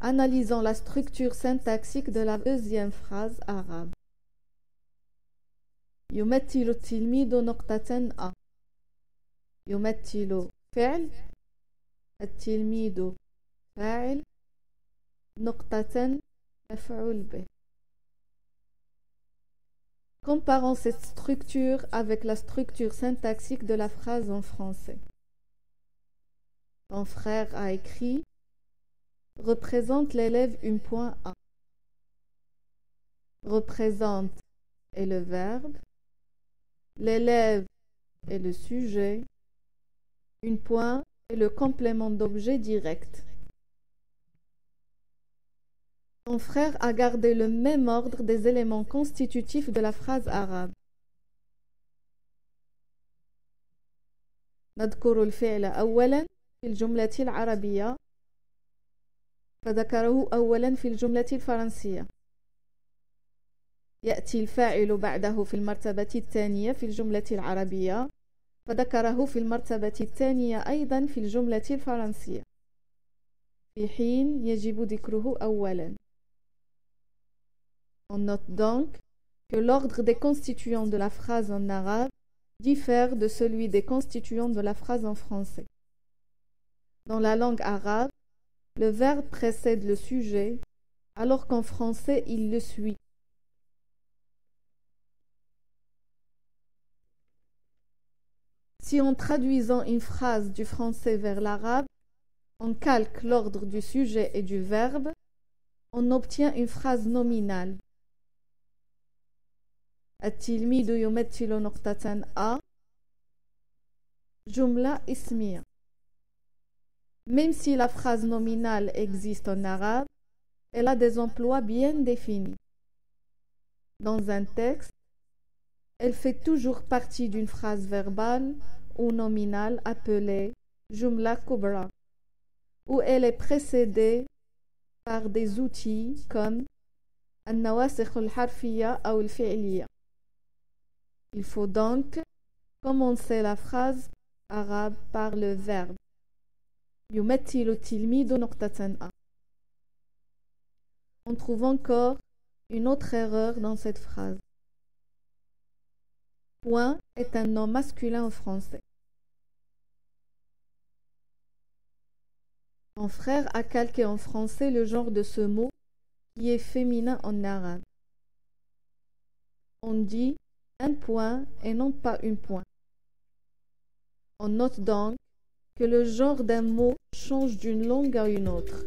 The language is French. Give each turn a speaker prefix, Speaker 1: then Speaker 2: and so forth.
Speaker 1: Analysons la structure syntaxique de la deuxième phrase arabe. يمثل التلميذ نقطة A. يمثل فعل، التلميذ فاعل، نقطة مفعول به. Comparons cette structure avec la structure syntaxique de la phrase en français. Ton frère a écrit représente l'élève une point A. Représente est le verbe, l'élève est le sujet, une point est le complément d'objet direct. Ton frère a gardé le même ordre des éléments constitutifs de la phrase arabe. نذكر الفعل أولا في الجملة العربية فذكره أولا في الجملة الفرنسية. يأتي الفاعل بعده في المرتبة الثانية في الجملة العربية فذكره في المرتبة الثانية أيضا في الجملة الفرنسية، في حين يجب ذكره أولا. On note donc que l'ordre des constituants de la phrase en arabe diffère de celui des constituants de la phrase en français. Dans la langue arabe, le verbe précède le sujet, alors qu'en français, il le suit. Si en traduisant une phrase du français vers l'arabe, on calque l'ordre du sujet et du verbe, on obtient une phrase nominale. التلميذ يمثل نقطة A جملة اسمية. Même si la phrase nominale existe en arabe, elle a des emplois bien définis. Dans un texte, elle fait toujours partie d'une phrase verbale ou nominale appelée jumla kubra, où elle est précédée par des outils comme النواسخ الحرفية أو الفعلية. Il faut donc commencer la phrase arabe par le verbe. يمثل التلميذ نقطة A. On trouve encore une autre erreur dans cette phrase. Point est un nom masculin en français. Mon frère a calqué en français le genre de ce mot qui est féminin en arabe. On dit un point et non pas une point. On note donc que le genre d'un mot change d'une langue à une autre.